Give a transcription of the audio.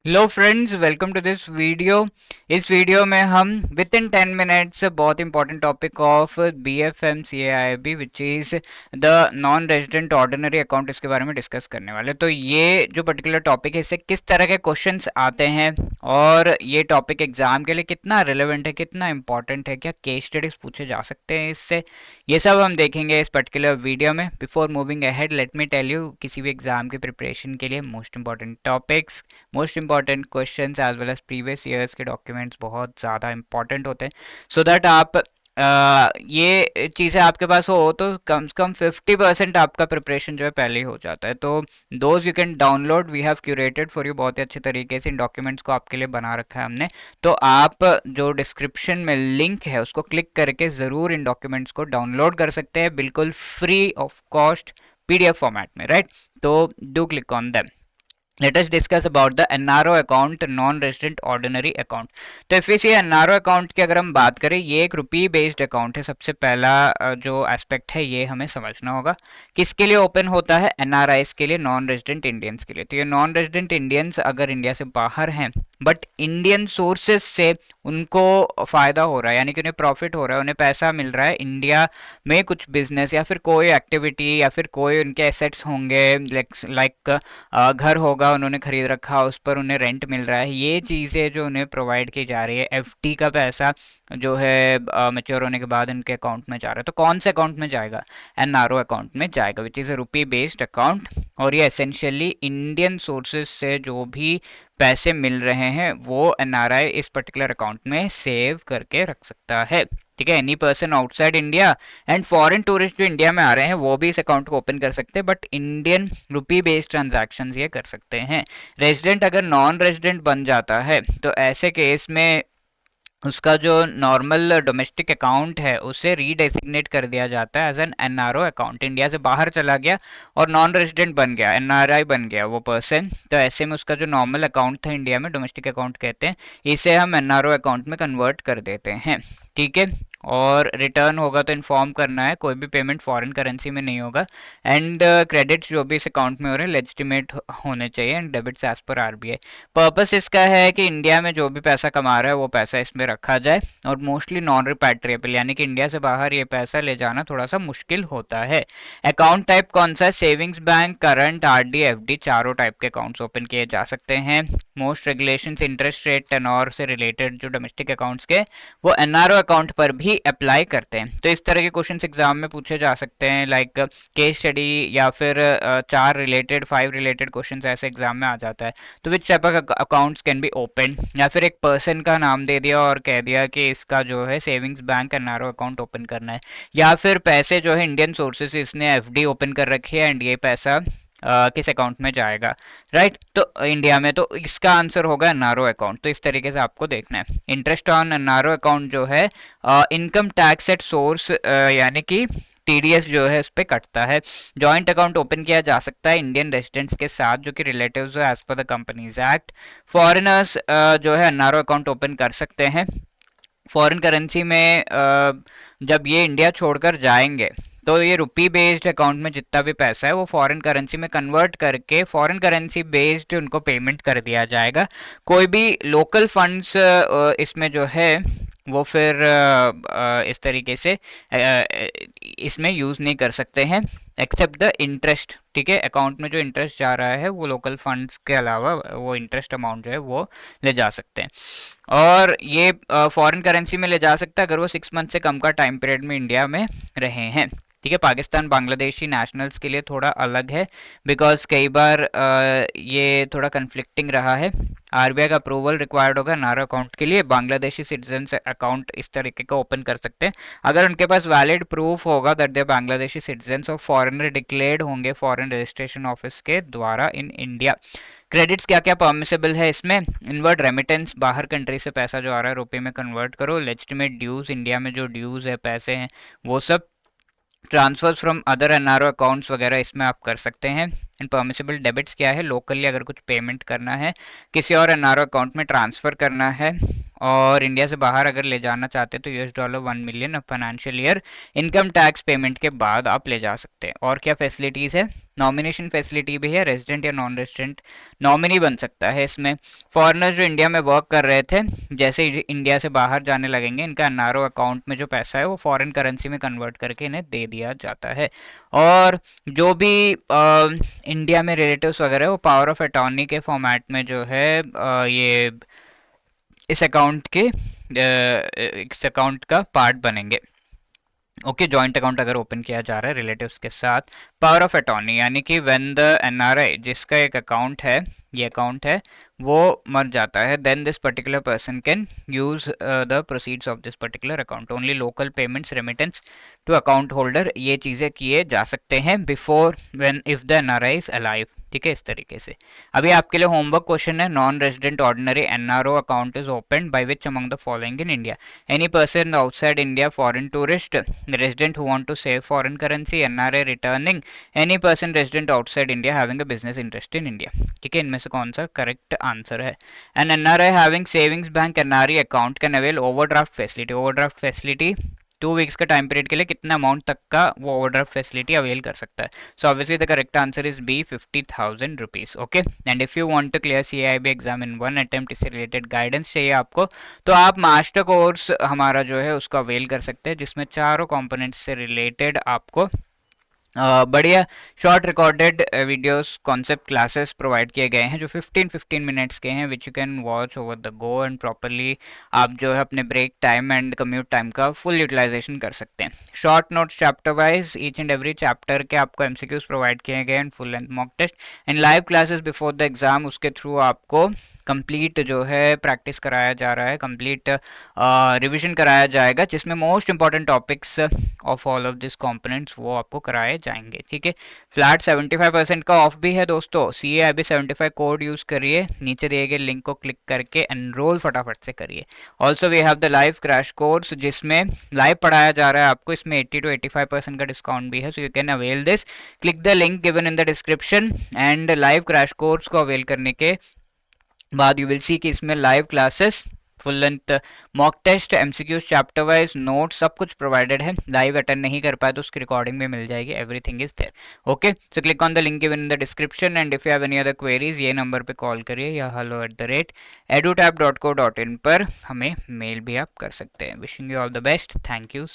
Hello friends, welcome to this video. इस वीडियो में हम विद इन 10 मिनट्स बहुत important topic of BFMCAIB which is the non resident ordinary account, इसके बारे में डिस्कस करने वाले। तो ये जो पर्टिकुलर टॉपिक है, इससे किस तरह के क्वेश्चंस आते हैं और ये टॉपिक एग्जाम के लिए कितना रिलेवेंट है, कितना इंपॉर्टेंट है, क्या केस स्टडीज पूछे जा सकते हैं इससे, ये सब हम देखेंगे इस पर्टिकुलर वीडियो में। Before moving ahead, let me tell you, किसी भी एग्जाम की प्रिपरेशन के लिए most important topics, most important questions as well as previous years के डॉक्यूमेंट्स बहुत ज़्यादा इंपॉर्टेंट होते हैं, सो दैट आप ये चीज़ें आपके पास हो तो कम से कम 50% आपका प्रिपरेशन जो है पहले ही हो जाता है। तो those you can download, we have curated for you, बहुत ही अच्छे तरीके से इन डॉक्यूमेंट्स को आपके लिए बना रखा है हमने। तो आप जो डिस्क्रिप्शन में लिंक है उसको क्लिक करके ज़रूर इन डॉक्यूमेंट्स को डाउनलोड कर सकते हैं, बिल्कुल free of cost PDF format में, राइट? तो do click on them. Let us discuss about the NRO account, non-resident ordinary account। तो इफ सी NRO अकाउंट की अगर हम बात करें, ये एक रुपी बेस्ड अकाउंट है। सबसे पहला जो एस्पेक्ट है ये हमें समझना होगा। किसके लिए ओपन होता है? NRIs के लिए, नॉन रेजिडेंट इंडियंस के लिए। तो ये नॉन रेजिडेंट इंडियंस अगर इंडिया से बाहर हैं बट इंडियन सोर्सेज से उनको फ़ायदा हो रहा है, यानी कि उन्हें प्रॉफिट हो रहा है, उन्हें पैसा मिल रहा है इंडिया में, कुछ बिजनेस या फिर कोई एक्टिविटी या फिर कोई उनके एसेट्स होंगे, लाइक घर होगा उन्होंने खरीद रखा, उस पर उन्हें रेंट मिल रहा है, ये चीज़ें जो उन्हें प्रोवाइड की जा रही है, FD का पैसा जो है मैच्योर होने के बाद उनके अकाउंट में जा रहा है, तो कौन से अकाउंट में जाएगा? NRO अकाउंट में जाएगा, which is a rupee based account. और ये एसेंशियली इंडियन सोर्सेज से जो भी पैसे मिल रहे हैं वो NRI इस पर्टिकुलर अकाउंट में सेव करके रख सकता है। ठीक है, any person outside India and foreign tourist जो इंडिया में आ रहे हैं वो भी इस अकाउंट को ओपन कर सकते हैं, but Indian rupee based transactions ये कर सकते हैं। रेजिडेंट अगर नॉन रेजिडेंट बन जाता है तो ऐसे केस में उसका जो नॉर्मल डोमेस्टिक अकाउंट है उसे रीडेसिग्नेट कर दिया जाता है as an NRO account. India से बाहर चला गया और नॉन रेजिडेंट बन गया, NRI बन गया वो पर्सन, तो ऐसे में उसका जो नॉर्मल अकाउंट था इंडिया में, डोमेस्टिक अकाउंट कहते हैं, इसे हम NRO अकाउंट में कन्वर्ट कर देते हैं। ठीक है, और रिटर्न होगा तो इन्फॉर्म करना है, कोई भी पेमेंट फॉरेन करेंसी में नहीं होगा, एंड क्रेडिट्स जो भी इस अकाउंट में हो रहे हैं लेजिटिमेट होने चाहिए, and debits as per RBI। Purpose इसका है कि इंडिया में जो भी पैसा कमा रहा है वो पैसा इसमें रखा जाए, और मोस्टली नॉन रिपैट्रिएबल, यानी कि इंडिया से बाहर ये पैसा ले जाना थोड़ा सा मुश्किल होता है। अकाउंट टाइप कौन सा है? Savings bank, current, RD, FD, चारों टाइप के अकाउंट्स ओपन किए जा सकते हैं। Most regulations interest rate tenure से रिलेटेड जो डोमेस्टिक अकाउंट्स के, वो NRO अकाउंट पर भी अप्लाई करते हैं। तो इस तरह के क्वेश्चंस एग्जाम में पूछे जा सकते हैं, लाइक केस स्टडी या फिर 5 रिलेटेड क्वेश्चंस ऐसे एग्जाम में आ जाता है। तो which type of accounts can be open, या फिर एक पर्सन का नाम दे दिया और कह दिया कि इसका जो है savings bank NRO account open करना है, या फिर पैसे जो है इंडियन सोर्सेस से इसने FD ओपन कर रखी है एंड ये पैसा किस अकाउंट में जाएगा, राइट? तो इंडिया में, तो इसका आंसर होगा NRO अकाउंट। तो इस तरीके से आपको देखना है। इंटरेस्ट ऑन NRO अकाउंट जो है इनकम टैक्स एट सोर्स, यानी कि TDS जो है उस पर कटता है। जॉइंट अकाउंट ओपन किया जा सकता है इंडियन रेजिडेंट्स के साथ जो कि रिलेटिव्स हो as per the companies act. Foreigners जो है NRO अकाउंट ओपन कर सकते हैं। फॉरेन करेंसी में जब ये इंडिया छोड़कर जाएंगे तो ये रुपी बेस्ड अकाउंट में जितना भी पैसा है वो फॉरेन करेंसी में कन्वर्ट करके फॉरेन करेंसी बेस्ड उनको पेमेंट कर दिया जाएगा। कोई भी लोकल फंड्स इसमें जो है वो फिर इस तरीके से इसमें यूज़ नहीं कर सकते हैं, एक्सेप्ट द इंटरेस्ट। ठीक है, अकाउंट में जो इंटरेस्ट जा रहा है वो लोकल फंड्स के अलावा वो इंटरेस्ट अमाउंट जो है वो ले जा सकते हैं। और ये फॉरेन करेंसी में ले जा सकता है अगर वो 6 मंथ से कम का टाइम पीरियड में इंडिया में रहे हैं। ठीक है, पाकिस्तान बांग्लादेशी नेशनल्स के लिए थोड़ा अलग है, बिकॉज कई बार ये थोड़ा कन्फ्लिक्टिंग रहा है। RBI का अप्रूवल रिक्वायर्ड होगा NRO अकाउंट के लिए। बांग्लादेशी सिटीजन अकाउंट इस तरीके का ओपन कर सकते हैं अगर उनके पास वैलिड प्रूफ होगा दैट दे बांग्लादेशी सिटीजन और फॉरेनर डिक्लेयर्ड होंगे फॉरेन रजिस्ट्रेशन ऑफिस के द्वारा इन इंडिया। क्रेडिट्स क्या क्या परमिसेबल है इसमें? इनवर्ड रेमिटेंस, बाहर कंट्री से पैसा जो आ रहा है रुपए में कन्वर्ट करो। लेजिटिमेट ड्यूज, इंडिया में जो ड्यूज है, पैसे हैं वो सब। Transfers from other NRO accounts वगैरह इसमें आप कर सकते हैं। एंड परमिसेबल डेबिट्स क्या है? लोकली अगर कुछ पेमेंट करना है, किसी और NRO अकाउंट में ट्रांसफ़र करना है, और इंडिया से बाहर अगर ले जाना चाहते हैं तो $1 million financial year income tax payment के बाद आप ले जा सकते हैं। और क्या फैसिलिटीज़ है, नॉमिनेशन फैसिलिटी भी है, रेजिडेंट या नॉन रेजिडेंट नॉमिनी बन सकता है इसमें। फॉरेनर्स जो इंडिया में वर्क कर रहे थे, जैसे इंडिया से बाहर जाने लगेंगे, इनका एनआरओ अकाउंट में जो पैसा है वो फॉरेन करेंसी में कन्वर्ट करके इन्हें दे दिया जाता है। और जो भी इंडिया में रिलेटिव्स वगैरह वो पावर ऑफ अटॉर्नी के फॉर्मेट में जो है ये इस अकाउंट के इस अकाउंट का पार्ट बनेंगे। ओके, जॉइंट अकाउंट अगर ओपन किया जा रहा है रिलेटिव्स के साथ, पावर ऑफ अटॉर्नी यानी कि व्हेन द एनआरआई जिसका एक अकाउंट है, ये अकाउंट है, वो मर जाता है, then this particular person can use the proceeds of this particular account. Only local payments, remittance to account holder, ये चीज़ें किए जा सकते हैं before when if the NRI is alive. ठीक है, इस तरीके से। अभी आपके लिए होमवर्क क्वेश्चन है, non resident ordinary NRO account is open by which among the following in India? Any person outside India, foreign tourist, resident who want to save foreign currency, NRA returning, any person resident outside India having a business interest in India। ठीक है, इनमें से कौन सा correct answer है? An NRI having savings bank NRE account can avail overdraft facility। overdraft facility 2 weeks का time period के लिए कितना अमाउंट तक का वो ओवरड्राफ्ट फैसिलिटी अवेल कर सकता है? So obviously the correct answer is B, 50,000 rupees. Okay, and if you want to clear CIB exam in 1 attempt, इससे रिलेटेड गाइडेंस चाहिए आपको, तो आप मास्टर कोर्स हमारा जो है उसका अवेल कर सकते हैं, जिसमें चारों कंपोनेंट्स से रिलेटेड आपको बढ़िया short recorded videos concept classes provide किए गए हैं, जो 15-15 मिनट्स के हैं, which you can watch over the go and properly आप जो है अपने break time and commute time का फुल यूटिलाइजेशन कर सकते हैं। Short notes chapter wise, each and every chapter के आपको MCQs प्रोवाइड किए गए and full length mock test and live classes before the exam, उसके थ्रू आपको कंप्लीट जो है प्रैक्टिस कराया जा रहा है, कंप्लीट रिविजन कराया जाएगा, जिसमें most important topics of all of this components वो आपको कराए जाएंगे। ठीक है, फ्लैट 75% का ऑफ भी है दोस्तों। CAIB 75 कोड यूज करिए, नीचे दिए गए लिंक को क्लिक करके एनरोल फटाफट से करिए। Also we have the live crash course, जिसमें लाइव पढ़ाया जा रहा है आपको, इसमें 80 to 85% का डिस्काउंट भी है, so you can avail this. Click the link given in the description and live crash course को अवेल करने के बाद यू विल सी कि इसमें live classes, full length mock test, MCQs chapter wise note, सब कुछ प्रोवाइडेड है। Live attend नहीं कर पाए तो उसकी रिकॉर्डिंग में मिल जाएगी, everything is there. Okay, so click on the link given in the description and if you have any other queries, ये नंबर पे कॉल करिए या hello@edutab.co.in पर हमें मेल भी आप कर सकते हैं। Wishing you all the best, thank you.